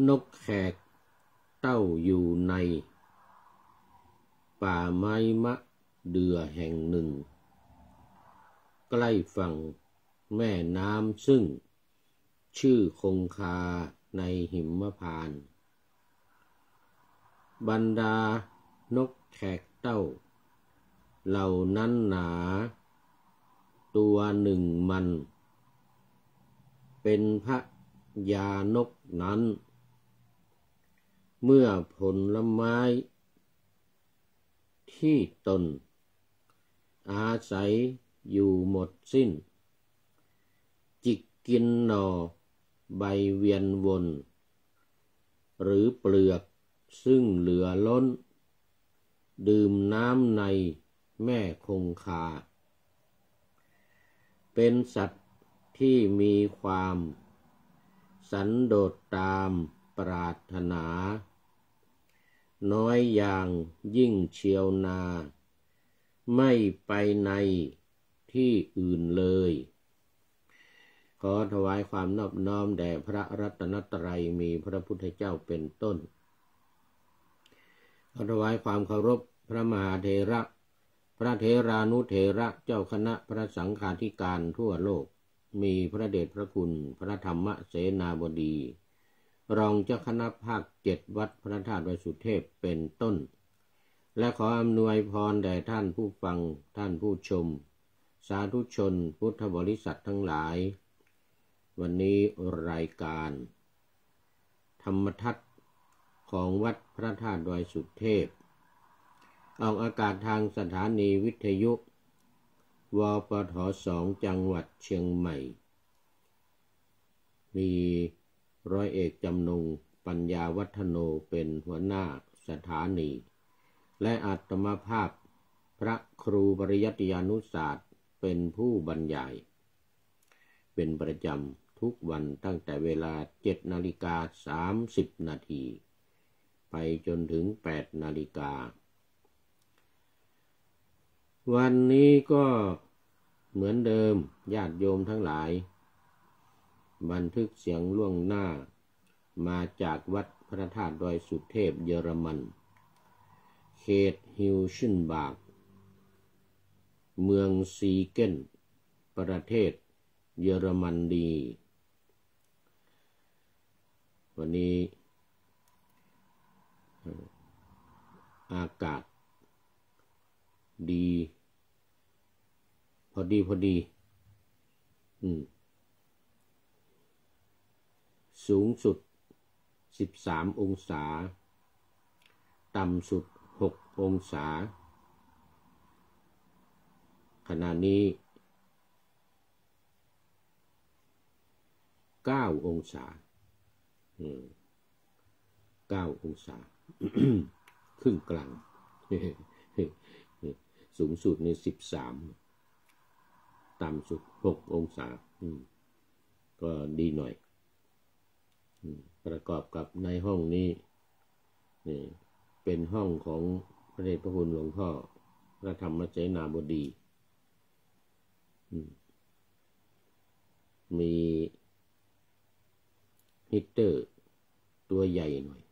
นกแขกเต้าอยู่ในป่าไม้มะเดื่อแห่งหนึ่งใกล้ฝั่งแม่น้ำซึ่งชื่อคงคาในหิมพานต์บรรดานกแขกเต้าเหล่านั้นหนาตัวหนึ่งมันเป็นพระยานกนั้นเมื่อผลไม้ที่ตนอาศัยอยู่หมดสิ้นจิกกินหน่อใบเวียนวนหรือเปลือกซึ่งเหลือล้นดื่มน้ำในแม่คงคาเป็นสัตว์ที่มีความสันโดษตามปรารถนาน้อยอย่างยิ่งเชียวนาไม่ไปในที่อื่นเลยขอถวายความนอบน้อมแด่พระรัตนตรัยมีพระพุทธเจ้าเป็นต้นขอถวายความเคารพพระมหาเถระพระเถรานุเถระเจ้าคณะพระสังฆาธิการทั่วโลกมีพระเดชพระคุณพระธรรมเสนาบดีรองเจ้าคณะภาค7วัดพระธาตุวสุเทพเป็นต้นและขออำนวยพรแด่ท่านผู้ฟังท่านผู้ชมสาธุชนพุทธบริษัททั้งหลายวันนี้รายการธรรมทัศน์ของวัดพระธาตุดอยสุเทพออกอากาศทางสถานีวิทยุวปท2จังหวัดเชียงใหม่มีร้อยเอกจำนงปัญญาวัฒโนเป็นหัวหน้าสถานีและอาตมาภาพพระครูปริยัติยานุศาสตร์เป็นผู้บรรยายเป็นประจำทุกวันตั้งแต่เวลา 7:30 นาทีไปจนถึง 8 นาฬิกาวันนี้ก็เหมือนเดิมญาติโยมทั้งหลายบันทึกเสียงล่วงหน้ามาจากวัดพระธาตุดอยสุเทพเยอรมันเขตฮิลชินบาร์กเมืองซีเกนประเทศเยอรมันดีวันนี้อากาศดีพอดีสูงสุด13 องศาต่ำสุด6 องศาขณะนี้9 องศา9 องศา ครึ่งกลาง สูงสุดใน13ต่ำสุด6 องศาก็ดีหน่อยประกอบกับในห้องนี้เป็นห้องของพระเดชพระคุณหลวงพ่อพระธรรมเสนาบดีมีฮีตเตอร์ตัวใหญ่หน่อย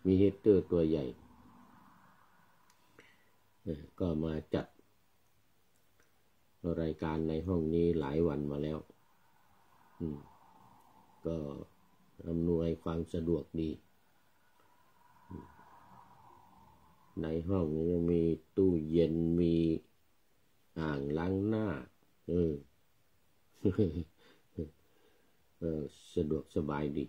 มีฮีตเตอร์ตัวใหญ่ก็มาจัดรายการในห้องนี้หลายวันมาแล้วก็อำนวยความสะดวกดีในห้องนี้มีตู้เย็นมีอ่างล้างหน้าสะดวกสบายดี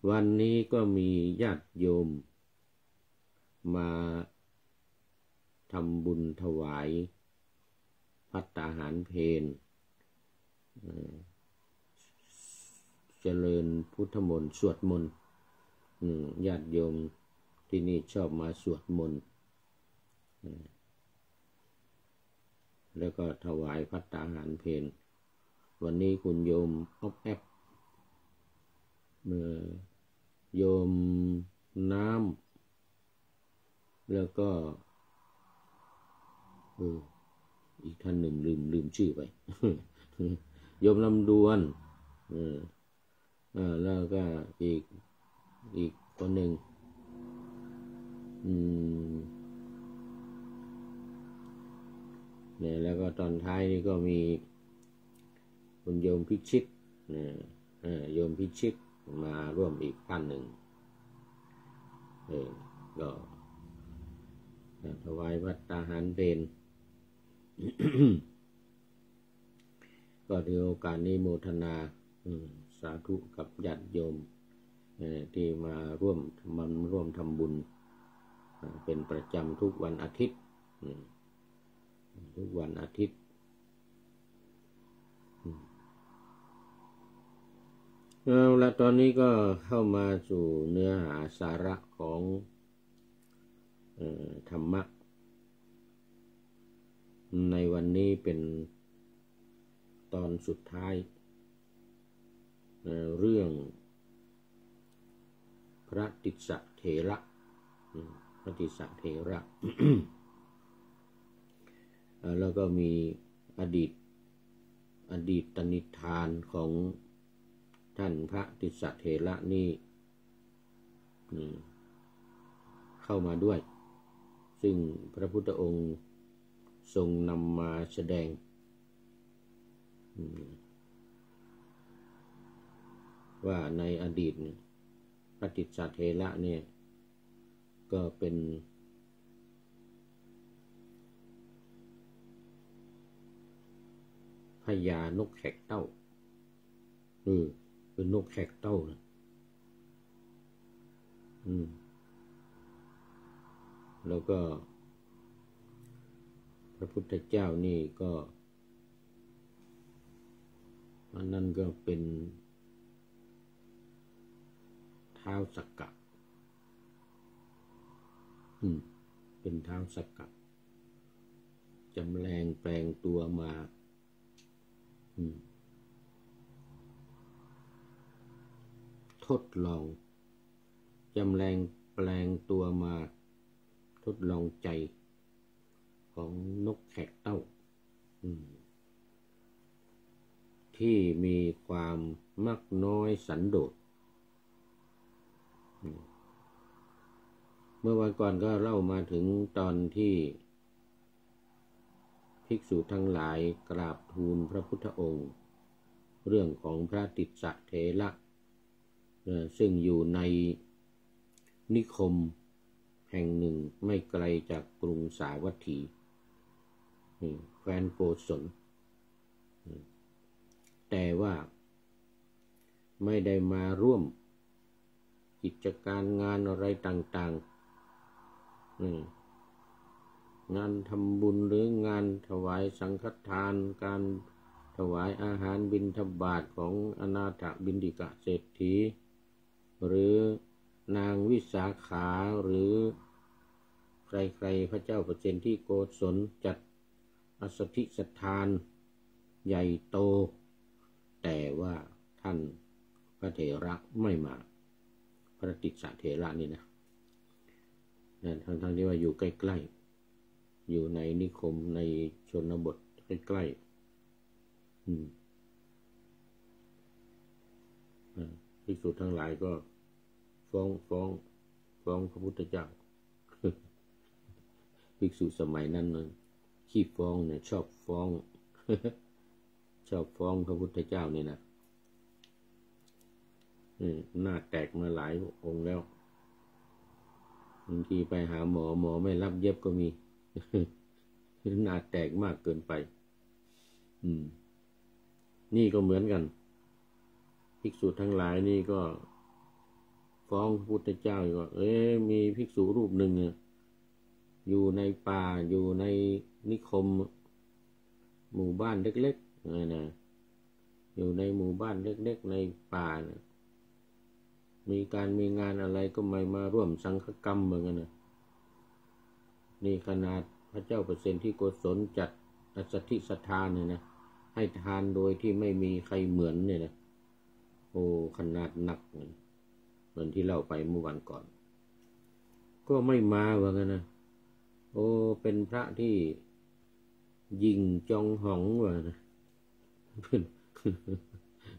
วันนี้ก็มีญาติโยมมาทำบุญถวายภัตตาหารเพลเจริญพุทธมนต์สวดมนต์ญาติโยมที่นี่ชอบมาสวดมนต์แล้วก็ถวายภัตตาหารเพลวันนี้คุณโยมอ๊อบแอบโยมน้ำแล้วก็อีกท่านหนึ่งลืมชื่อไป โยมลำดวนแล้วก็อีกคนหนึ่งเนี่ยแล้วก็ตอนท้ายนี่ก็มีคุณโยมพิชิตโยมพิชิตมาร่วมอีกท่านหนึ่งก็ถวายภัตตาหารเพล ก็ถือโอกาสนี้โมทนาสาธุกับญาติโยมที่มาร่วมทำบุญเป็นประจำทุกวันอาทิตย์ทุกวันอาทิตย์และตอนนี้ก็เข้ามาสู่เนื้อหาสาระของธรรมะในวันนี้เป็นตอนสุดท้ายเรื่องพระติสสะเถระพระติสสะเถระ แล้วก็มีอดีตนิทานของท่านพระติสสะเถระนี่เข้ามาด้วยซึ่งพระพุทธองค์ทรงนำมาแสดงว่าในอดีตพระติสสะเถระเนี่ยก็เป็นพญานกแขกเต้าเป็นนกแขกเต้านะแล้วก็พระพุทธเจ้านี่ก็อันนั้นก็เป็นท้าวสักกะเป็นท้าวสักกะจำแรงแปลงตัวมาทดลองจำแรงแปลงตัวมาทดลองใจของนกแขกเต้าที่มีความมักน้อยสันโดษเมื่อวันก่อนก็เล่ามาถึงตอนที่ภิกษุทั้งหลายกราบทูลพระพุทธองค์เรื่องของพระติสสะเถระซึ่งอยู่ในนิคมแห่งหนึ่งไม่ไกลจากกรุงสาวัตถีแคว้นโกศลแต่ว่าไม่ได้มาร่วมกิจการงานอะไรต่างๆงานทำบุญหรืองานถวายสังฆทานการถวายอาหารบิณฑบาตของอนาถบิณฑิกะเศรษฐีหรือนางวิสาขาหรือใครๆพระเจ้าประเจนที่โกศลจัดอสถิสถานใหญ่โตแต่ว่าท่านพระเถระไม่มาพระติสสะเถระนี่นะทั้งที่ว่าอยู่ใกล้ๆอยู่ในนิคมในชนบทใกล้ๆภิกษุทั้งหลายก็ฟ้องพระพุทธเจ้า ภิกษุสมัยนั้นขี้ฟ้องเนี่ยชอบฟ้อง ชอบฟ้องพระพุทธเจ้านี่นะหน้าแตกมาหลายองค์แล้วบางทีไปหาหมอไม่รับเย็บก็มี หน้าแตกมากเกินไปนี่ก็เหมือนกันภิกษุทั้งหลายนี่ก็ฟ้องพระพุทธเจ้าว่ามีภิกษุรูปหนึ่งอยู่ในป่าอยู่ในนิคมหมู่บ้านเล็กๆนะอยู่ในหมู่บ้านเล็กๆในป่านะมีงานอะไรก็ไม่มาร่วมสังฆกรรมเหมือนกันนะนี่ขนาดพระเจ้าเปอร์เซ็นต์ที่โกศลจัดอสถิสถานเนี่ยนะให้ทานโดยที่ไม่มีใครเหมือนเนี่ยนะโอ้ขนาดหนักเหมือนที่เล่าไปเมื่อวันก่อนก็ไม่มาว่ากันนะโอ้เป็นพระที่ยิงจองหองว่านะ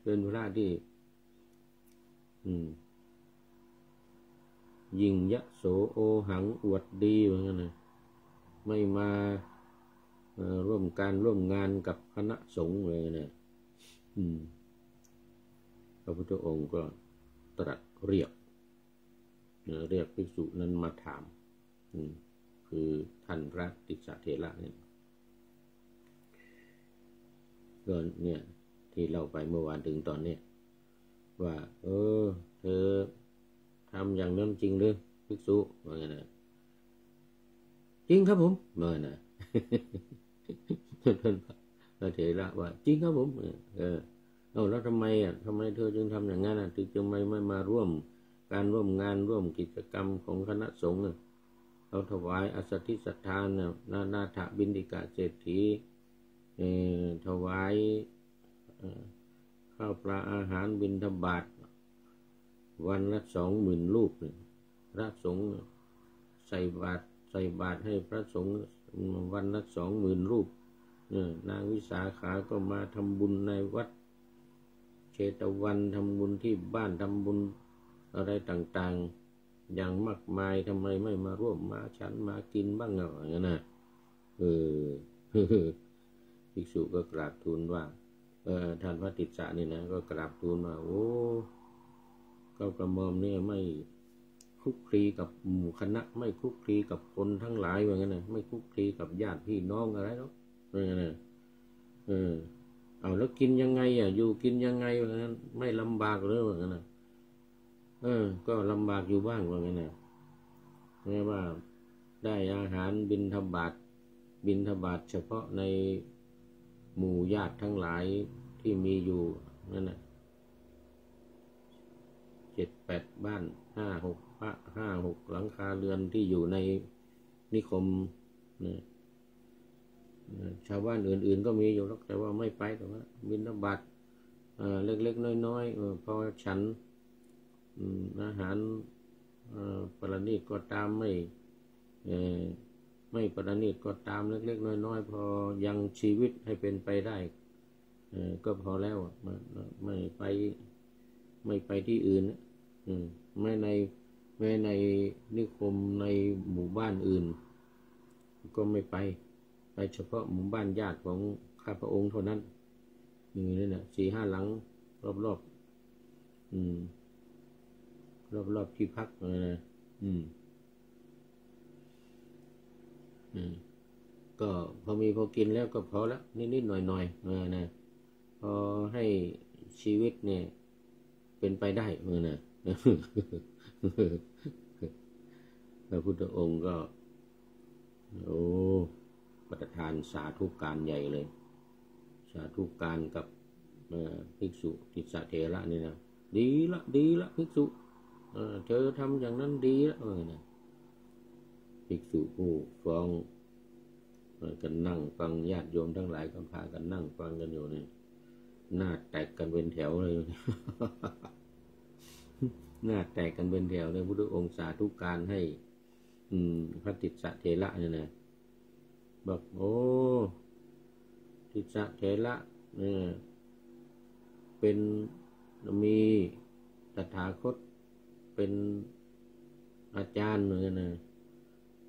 เป็นพระที่ยิงยะโสโอหังอวดดีเหมือนกันนะไม่มาร่วมงานกับคณะสงฆ์เลยนะพระพุทธองค์ก็ตรัสเรียกภิกษุนั้นมาถามคือท่านพระติสสะเถระเนี่ยก็เนี่ยที่เล่าไปเมื่อวานถึงตอนนี้ว่าเธอทำอย่างนั้นจริงหรือภิกษุว่าไงนะจริงครับผมว่าไงนะท่านพระเถระว่าจริงครับผมแล้วทำไมเธอจึงทำอย่างนั้นถึงจะไม่มาร่วมงานร่วมกิจกรรมของคณะสงฆ์เราถวายอสัตถิสัทธานนาถบิณฑิกะเศรษฐีถวายข้าวปลาอาหารบิณฑบาตวันละ 20,000 รูปพระสงฆ์ใส่บาตรให้พระสงฆ์วันละ 20,000 รูปนางวิสาขาก็มาทำบุญในวัดเชตวันทำบุญที่บ้านทำบุญอะไรต่างๆอย่างมากมายทำไมไม่มาร่วมมาฉันมากินบ้างอย่างนั้นนะภิกษุก็กราบทูลว่าท่านพระติสสะนี่นะก็กราบทูลว่าโอ้ก็กระหม่อมเนี่ยไม่คลุกคลีกับหมู่คณะไม่คลุกคลีกับคนทั้งหลายว่างั้นนะไม่คลุกคลีกับญาติพี่น้องอะไรหรอกว่างั้นนะเอาแล้วกินยังไงอยู่กินยังไงว่างั้นไม่ลำบากเลยว่างั้นนะก็ลำบากอยู่บ้างว่างั้นนะแม้ว่าได้อาหารบิณฑบาตเฉพาะในหมู่ญาติทั้งหลายที่มีอยู่นั่นน่ะ 7-8 บ้าน 5-6 หลังคาเรือนที่อยู่ในนิคมชาวบ้านอื่นๆก็มีอยู่แต่ว่าไม่ไปแต่ว่าบิณฑบาตเล็กๆน้อยๆพอฉันอาหารประณีตก็ตามไม่ประณีตก็ตามเล็กๆน้อยๆพอยังชีวิตให้เป็นไปได้ก็พอแล้วไม่ไปที่อื่นแม้ในนิคมในหมู่บ้านอื่นก็ไม่ไปเฉพาะหมู่บ้านญาติของข้าพระองค์เท่านั้นนี่แหละ 4-5 หลังรอบที่พักนะก็พอมีพอกินแล้วก็พอแล้วนิดๆหน่อยๆนะพอให้ชีวิตเนี่ยเป็นไปได้นะพระพุทธองค์ก็ประทานสาธุการใหญ่เลยสาธุการกับภิกษุติสสะเถระนี่นะดีละภิกษุเธอทำอย่างนั้นดีละนะภิกษุผู้ฟังกันนั่งฟังญาติโยมทั้งหลายก็พากันนั่งฟังกันอยู่นี่หน้าแตกกันเป็นแถวเลยหน้าแตกกันเป็นแถวเลยพุทธองค์สาธุการให้พระติสสะเถระเนี่ยนะบอกโอ้ติสสะเถระเป็นมีตถาคตเป็นอาจารย์เหมือนกันนะ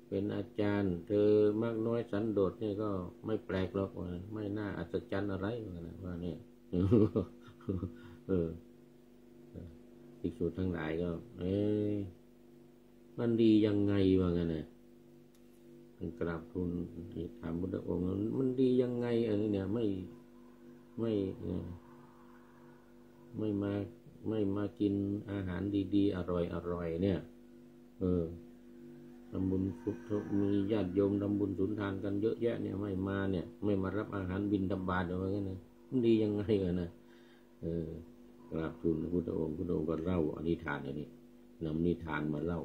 เป็นอาจารย์เธอมากน้อยสันโดษเนี่ยก็ไม่แปลกหรอกไม่น่าอัศจรรย์อะไรว่าเนี่ยภิกษุทั้งหลายก็มันดียังไงว่างั้นนะกราบทูลถามพุทธองค์มันดียังไงอันนี้เนี่ยไม่มากินอาหารดีๆอร่อยเนี่ยทำบุญมีญาติโยมทำบุญสุนทานกันเยอะแยะเนี่ยไม่มารับอาหารบิณฑบาตอะไรเงี้ยนะมันดียังไงกันนะกราบทูลพระพุทธองค์ก็เล่าอนิทานอันนี้นำนิทานมาเล่า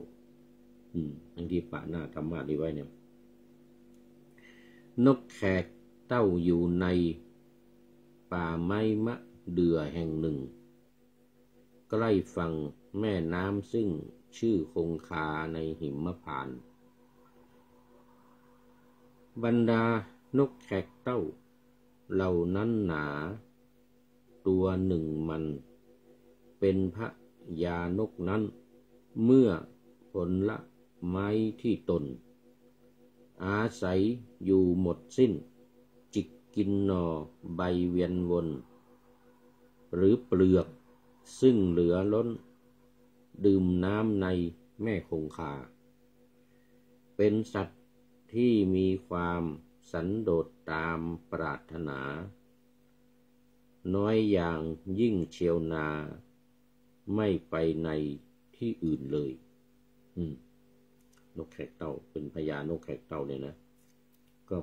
อันที่ปะหน้าธรรมะดีไว้เนี่ยนกแขกเต้าอยู่ในป่าไม้มะเดื่อแห่งหนึ่งใกล้ฝั่งแม่น้ำซึ่งชื่อคงคาในหิมพานต์บรรดานกแขกเต้าเหล่านั้นหนาต ตัวหนึ่งมันเป็นพระยานกนั้นเมื่อผลละไม้ที่ตนอาศัยอยู่หมดสิ้นจิกกินหน่อใบเวียนวนหรือเปลือกซึ่งเหลือล้นดื่มน้ำในแม่คงคาเป็นสัตว์ที่มีความสันโดษตามปรารถนาน้อยอย่างยิ่งเชียวนาไม่ไปในที่อื่นเลยนกแขกเต่าเป็นพญานกแขกเต่าเนี่ยนะก็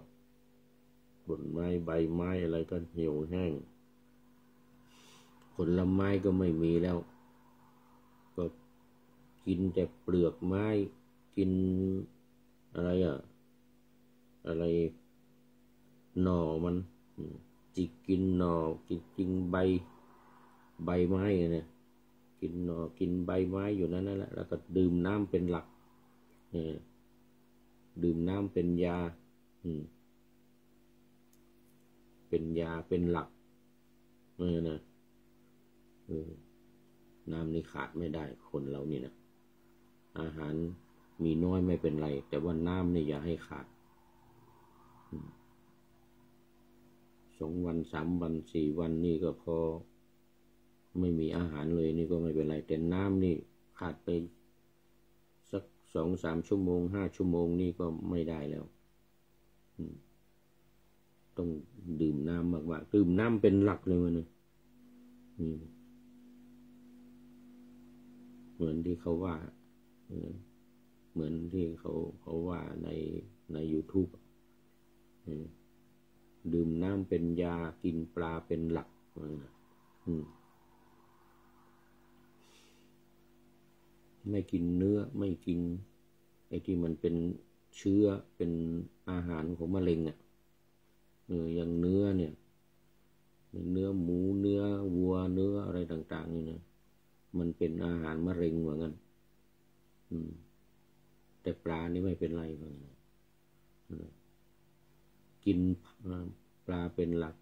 ผลไม้ใบไม้อะไรก็เหี่ยวแห้งผลไม้ก็ไม่มีแล้วก็กินแต่เปลือกไม้กินอะไรอะไรหน่อมันจิกกินหน่อกินใบไม้เนี่ยกินหน่อกินใบไม้อยู่นั่นแหละแล้วก็ดื่มน้ำเป็นหลักดื่มน้ำเป็นยาเป็นยาเป็นหลักนะน้ำนี่ขาดไม่ได้คนเรานี่นะอาหารมีน้อยไม่เป็นไรแต่ว่าน้ำนี่อย่าให้ขาด2 วัน3 วัน4 วันนี่ก็พอไม่มีอาหารเลยนี่ก็ไม่เป็นไรแต่น้ำนี่ขาดไปสัก2-3 ชั่วโมง5 ชั่วโมงนี่ก็ไม่ได้แล้วต้องดื่มน้ำมากๆดื่มน้ำเป็นหลักเลยมันเหมือนที่เขาว่าเหมือนที่เขาว่าใน YouTube ดื่มน้ำเป็นยากินปลาเป็นหลักไม่กินเนื้อไม่กินไอ้ที่มันเป็นเชื้อเป็นอาหารของมะเร็งอย่างเนื้อเนี่ยเนื้อหมูเนื้อวัวเนื้ออะไรต่างๆนี่นะมันเป็นอาหารมะเร็งเหมือนกันแต่ปลานี่ไม่เป็นไรเหมือนกันกินปลาเป็นหลัก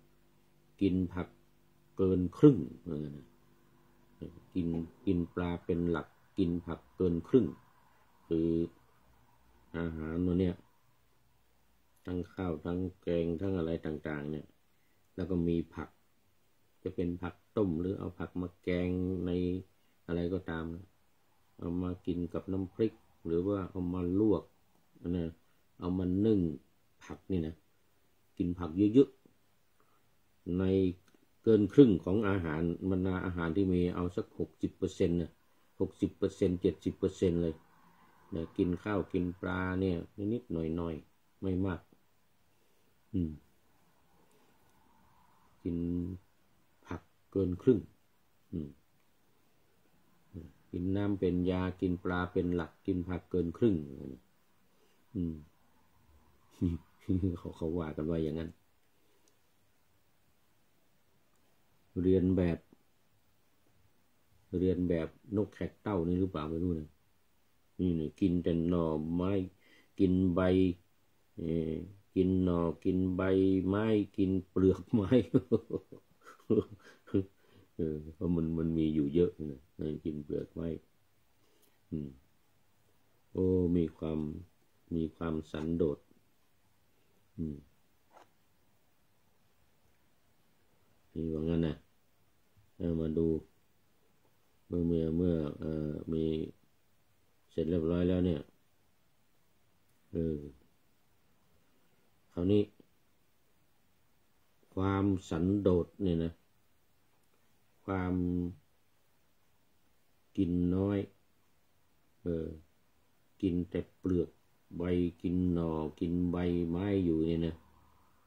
กินผักเกินครึ่งเหมือนกันกินปลาเป็นหลักกินผักเกินครึ่งคืออาหารตัวเนี้ยทั้งข้าวทั้งแกงทั้งอะไรต่างๆเนี่ยแล้วก็มีผักจะเป็นผักต้มหรือเอาผักมาแกงในอะไรก็ตามเอามากินกับน้ำพริกหรือว่าเอามาลวกนะเอามานึ่งผักนี่นะกินผักเยอะๆในเกินครึ่งของอาหารบรรดาอาหารที่มีเอาสัก 60% นะ60% 70% เลยเนี่ยกินข้าวกินปลาเนี่ยนิดๆหน่อยๆไม่มากกินผักเกินครึ่งกินน้ำเป็นยากินปลาเป็นหลักกินผักเกินครึ่งเขาว่ากันว่าอย่างนั้นเรียนแบบนกแขกเต้านี่หรือเปล่าไม่รู้นะนี่กินแต่หน่อไม้กินใบกินหน่อกินใบไม้กินเปลือกไม้เพราะมันมีอยู่เยอะนะกินเปลือกไม้โอ้มีความสันโดษนี่ว่างั้นนะมาดูเมื่อมีเสร็จเรียบร้อยแล้วเนี่ยคราวนี้ความสันโดษเนี่ยนะความกินน้อยกินแต่เปลือกใบกินหน่อกินใบไม้อยู่เนี่ยนะ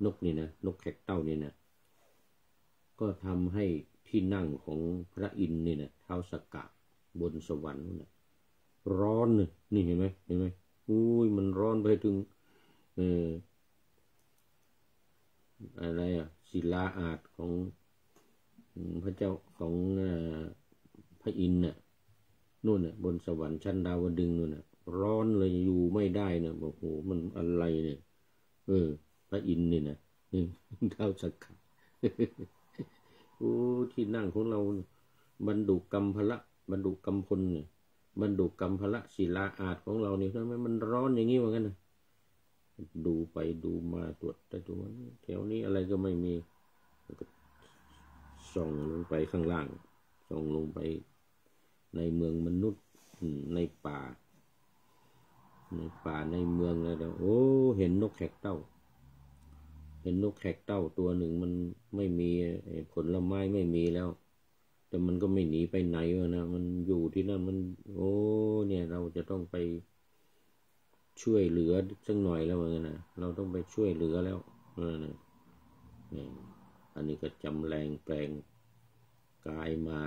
นกนี่นะนกแขกเต้าเนี่ยนะก็ทำให้ที่นั่งของพระอินทร์เนี่ยนะท้าวสักกะบนสวรรค์นะร้อนนี่เห็นไหมอุ้ยมันร้อนไปถึงอะไรศิลาอาสน์ของพระเจ้าของพระอินทร์น่ะนู่นน่ะบนสวรรค์ชั้นดาวดึงส์นู่นน่ะร้อนเลยอยู่ไม่ได้เนี่ยโอ้โหมันอะไรเนี่ยพระอินทร์นี่นะท้าวสักกะ โอ้ที่นั่งของเราบรรดุกรรมพละบรรดุกรรมพลเนี่ยบรรดุกรรมพละศิลาอาจของเราเนี่ยทำไมมันร้อนอย่างนี้วะกันนะดูไปดูมาตรวจแต่ตัวแถวนี้อะไรก็ไม่มีก็ส่องลงไปข้างล่างส่องลงไปในเมืองมนุษย์ในป่าในเมืองเลยแล้วโอ้เห็นนกแขกเต้าเห็นนกแขกเต้าตัวหนึ่งมันไม่มีผลไม้ไม่มีแล้วแต่มันก็ไม่หนีไปไหนวะนะมันอยู่ที่นั่นมันโอ้เนี่ยเราจะต้องไปช่วยเหลือสักหน่อยแล้วเหมือนกันนะเราต้องไปช่วยเหลือแล้วนะอันนี้ก็จำแรงแปลงกายมา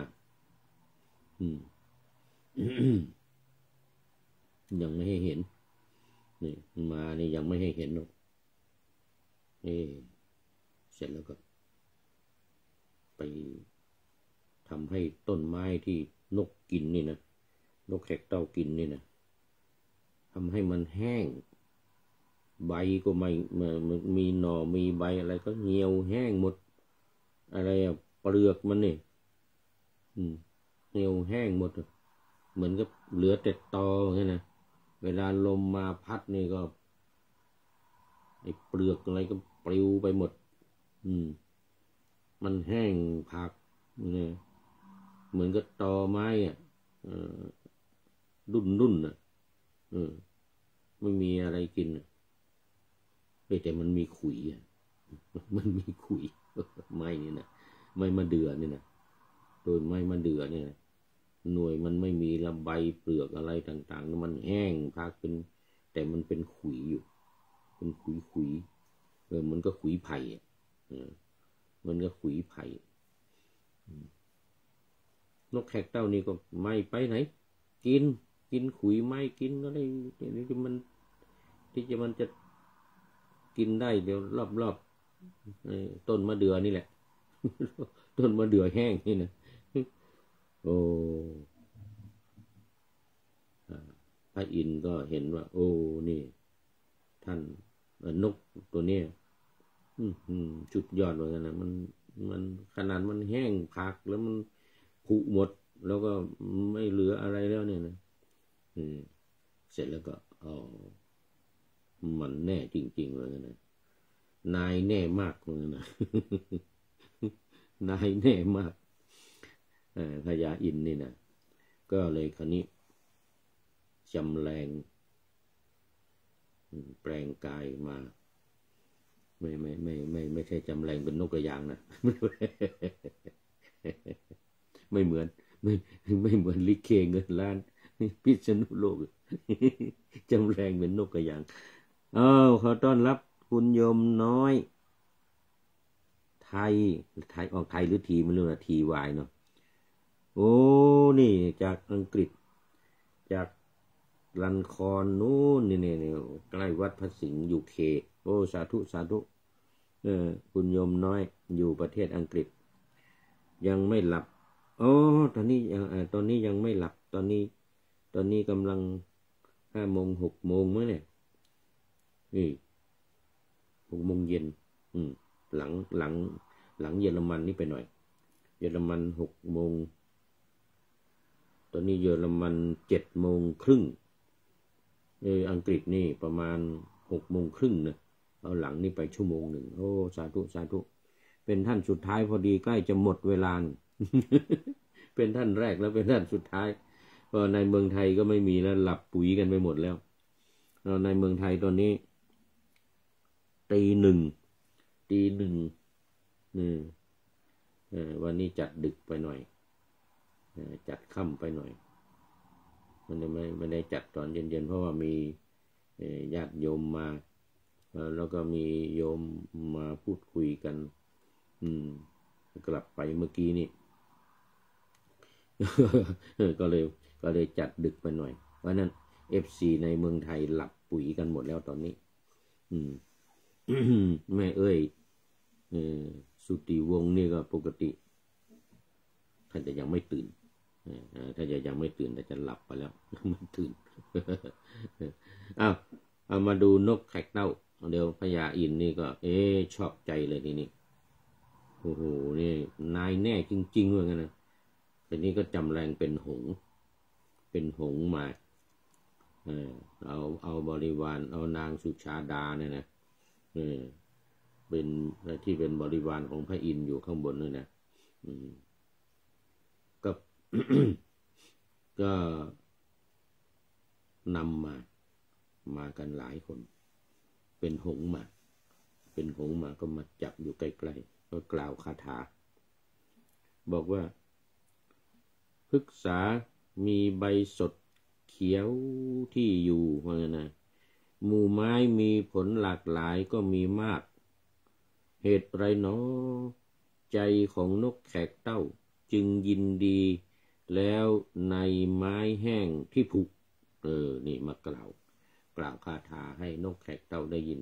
ยังไม่ให้เห็นนี่มานี่ยังไม่ให้เห็นหรอกเสร็จแล้วก็ไปทำให้ต้นไม้ที่นกกินนี่นะนกแขกเต้ากินนี่นะทำให้มันแห้งใบก็ไม่มีหน่อมีใบอะไรก็เหี่ยวแห้งหมดอะไรเปลือกมันนี่เหี่ยวแห้งหมดเหมือนกับเหลือแต่ตอแค่นะเวลาลมมาพัดนี่ก็ไอ้เปลือกอะไรก็ปลิวไปหมดมันแห้งผักเหมือนกับตอไม้รุ่นอ่ะไม่มีอะไรกินแต่มันมีขุยมันมีขุยไม้นี่นะไม้มะเดื่อนี่นะโดยไม้มะเดื่อเนี่ยหน่วยมันไม่มีละใบเปลือกอะไรต่างๆมันแห้งพักเป็นแต่มันเป็นขุยอยู่เป็นขุยมันก็ขุยไผ่มันก็ขุยไผ่นกแขกเต้านี่ก็ไม่ไปไหนกินขุยไม้กินก็ได้ที่มันจะกินได้เดี๋ยวรอบต้นมะเดื่อนี่แหละ ต้นมะเดื่อแห้งนี่นะโอ้พระอินทร์ก็เห็นว่าโอ้นี่ท่านนกตัวเนี้ยจุดยอดเลยนะมันขนาดมันแห้งผักแล้วมันผุหมดแล้วก็ไม่เหลืออะไรแล้วเนี่ยนะเสร็จแล้วก็มันแน่จริงๆเลยนะนายแน่มากเลยนะ นายแน่มากพญาอินทร์นี่นะก็เลยคราวนี้จำแรงแปลงกายมาไม่ใช่จำแรงเป็นนกกระยางนะ ไม่เหมือนไม่เหมือนลิเกเงินล้านพิษณุโลก จำแรงเป็นนกกระยางขอต้อนรับคุณโยมน้อยไทยออกไทยหรือทีไม่รู้นะทีวายเนาะโอ้นี่จากอังกฤษจากลันคอนนู้นนี่ใกล้วัดพระสิงห์อยู่เคโอ้สาธุคุณโยมน้อยอยู่ประเทศอังกฤษยังไม่หลับตอนนี้ยังไม่หลับตอนนี้กำลัง5 โมง 6 โมงมั้งเนี่ย6 โมงเย็นหลังเยอรมันนี่ไปหน่อยเยอรมัน6 โมงตอนนี้เยอรมัน7 โมงครึ่งอังกฤษนี่ประมาณ6 โมงครึ่งนะเอาหลังนี่ไป1 ชั่วโมงโอ้สาธุเป็นท่านสุดท้ายพอดีใกล้จะหมดเวลา เป็นท่านแรกแล้วเป็นท่านสุดท้ายเพราะในเมืองไทยก็ไม่มีแล้วหลับปุ๋ยกันไปหมดแล้วในเมืองไทยตอนนี้ตีหนึ่งวันนี้จัดดึกไปหน่อยจัดค่ำไปหน่อยมันไม่ได้จัดตอนเย็นๆเพราะว่ามีญาติโยมมาแล้วก็มีโยมมาพูดคุยกันกลับไปเมื่อกี้นี่ ก็เลยจัดดึกไปหน่อยเพราะนั้น FC ในเมืองไทยหลับปุ๋ยกันหมดแล้วตอนนี้แม่เอ้ยสุติวงศ์นี่ก็ปกติท่านจะยังไม่ตื่นถ้ายังไม่ตื่นแต่จะหลับไปแล้วมันตื่น เอามาดูนกแขกเต้าเดี๋ยวพญาอินทร์นี่ก็ชอบใจเลยทีนี้ โอ้โหนี่นายแน่จริงๆว่างั้นนะทีนี้ก็จำแรงเป็นหงส์มาเอาบริวารเอานางสุชาดาเนี่ยนะเป็นที่เป็นบริวารของพระอินทร์อยู่ข้างบนนี่นะก็ ก็นำมากันหลายคนเป็นหงส์มาก็มาจับอยู่ใกล้ๆก็กล่าวคาถาบอกว่าพฤกษามีใบสดเขียวที่อยู่ว่างั้นนะหมู่ไม้มีผลหลากหลายก็มีมากเหตุไรหนอใจของนกแขกเต้าจึงยินดีแล้วในไม้แห้งที่ผุนี่มากล่าวคาถาให้นกแขกเต้าได้ยิน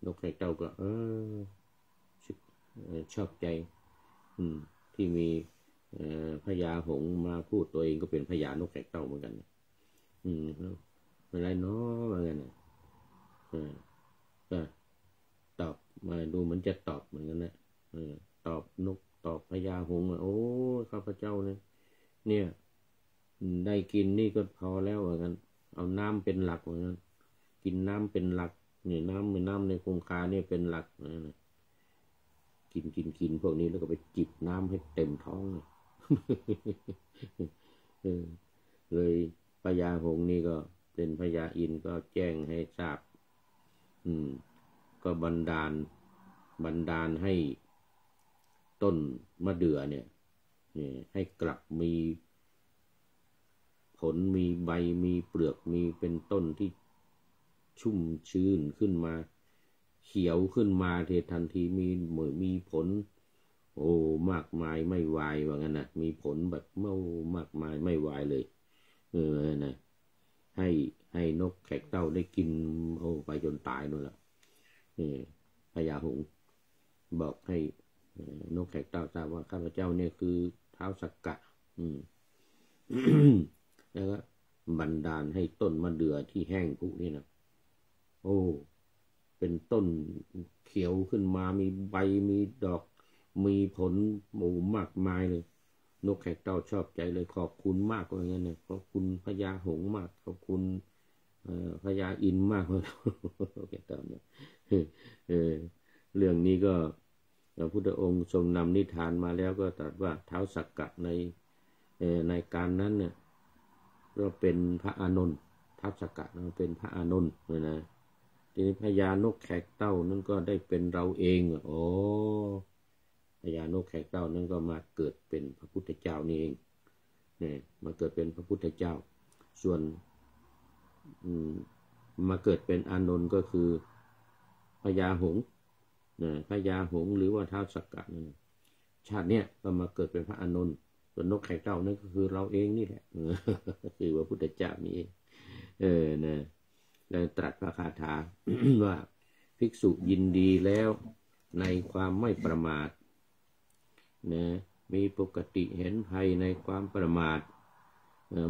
นกแขกเต้าก็ชอบใจที่มีพญาหงส์มาพูดตัวเองก็เป็นพญานกแขกเต้าเหมือนกันอะไรเนาะว่างั้นนะก็ตอบมาดูเหมือนจะตอบเหมือนกันนะตอบพญาหงส์โอ้ข้าพเจ้าเนี่ยได้กินนี่ก็พอแล้วว่างั้นเอาน้ำเป็นหลักว่างั้นกินน้ำเป็นหลักเนี่ยน้ำในคงคาเนี่ยเป็นหลักนะกินพวกนี้แล้วก็ไปจิบน้ำให้เต็มท้องเลยพญาหงส์นี่ก็เป็นพญาอินทร์ก็แจ้งให้ทราบก็บันดาลให้ต้นมะเดื่อเนี่ยให้กลับมีผลมีใบมีเปลือกมีเป็นต้นที่ชุ่มชื้นขึ้นมาเขียวขึ้นมาทันทีมีผลมากมายไม่วายว่างั้นนะมีผลแบบมากมายไม่วายเลยนะให้นกแขกเต้าได้กินไปจนตายนั่นแหละพญาหงส์บอกให้นกแขกเต้าทราบว่าข้าพเจ้าเนี่ยคือท้าวสักกะแล้วก็บันดาลให้ต้นมะเดื่อที่แห้งผุนี่นะเป็นต้นเขียวขึ้นมามีใบมีดอกมีผลมากมายเลยนกแขกเต้าชอบใจเลยขอบคุณมากว่างั้นนะขอบคุณพญาหงส์มากขอบคุณพญาอินทร์มากเลยแขกเต้าเนี่ยเรื่องนี้ก็พระพุทธองค์ทรงนำนิทานมาแล้วก็ตรัสว่าท้าวสักกะในการนั้นเนี่ยก็เป็นพระอานนท์ท้าวสักกะเป็นพระอานนท์นะทีนี้พญานกแขกเต้านั่นก็ได้เป็นเราเองพญานกแขกเต้านั่นก็มาเกิดเป็นพระพุทธเจ้านี่เองมาเกิดเป็นพระพุทธเจ้าส่วนมาเกิดเป็นอานนท์ก็คือพญาหงส์พญาหงส์หรือว่าท้าวสักกะชาติเนี้ยก็มาเกิดเป็นพระอานนท์ส่วนนกแขกเต้านั่นก็คือเราเองนี่แหละคือพระพุทธเจ้านี่เองนะแล้วตรัสพระคาถา ว่าภิกษุยินดีแล้วในความไม่ประมาทนะมีปกติเห็นภัยในความประมาท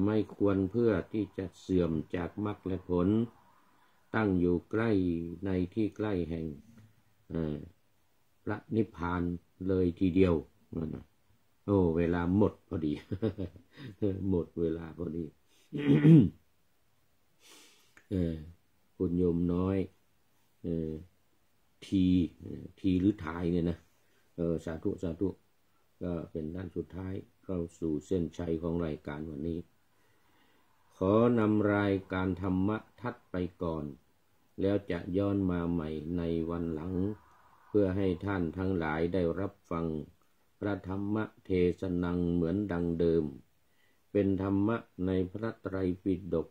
ไม่ควรเพื่อที่จะเสื่อมจากมรรคและผลตั้งอยู่ใกล้ในที่ใกล้แห่งพระนิพพานเลยทีเดียวนะเวลาหมดพอดี หมดเวลาพอดี คุณโยมน้อยทีหรือทายเนี่ยนะสาธุก็เป็นด้านสุดท้ายเข้าสู่เส้นชัยของรายการวันนี้ขอนำรายการธรรมะทัดไปก่อนแล้วจะย้อนมาใหม่ในวันหลังเพื่อให้ท่านทั้งหลายได้รับฟังพระธรรมเทศนังเหมือนดังเดิมเป็นธรรมะในพระไตรปิฎก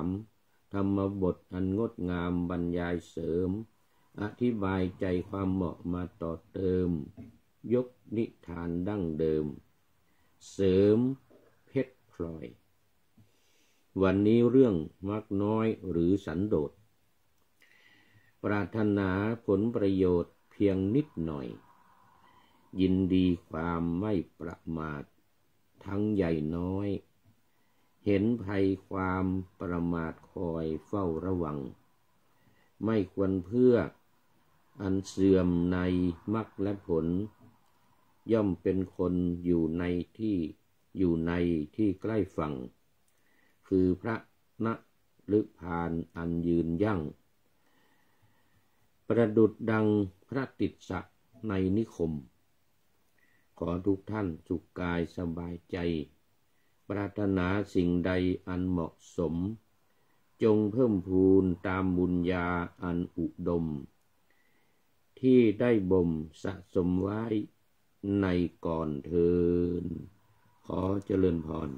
3ธรรมบทอันงดงามบรรยายเสริมอธิบายใจความเหมาะมาต่อเติมยกนิทานดั้งเดิมเสริมเพชรพลอยวันนี้เรื่องมักน้อยหรือสันโดษปรารถนาผลประโยชน์เพียงนิดหน่อยยินดีความไม่ประมาททั้งใหญ่น้อยเห็นภัยความประมาทคอยเฝ้าระวังไม่ควรเพื่ออันเสื่อมในมรรคและผล ย่อมเป็นคนอยู่ในที่ใกล้ฝั่งคือพระนฤพานอันยืนยั่งประดุจดังพระติสสะในนิคมขอทุกท่านสุขกายสบายใจปรารถนาสิ่งใดอันเหมาะสมจงเพิ่มพูนตามบุญญาอันอุดมที่ได้บ่มสะสมไว้ในก่อนเทินขอเจริญพร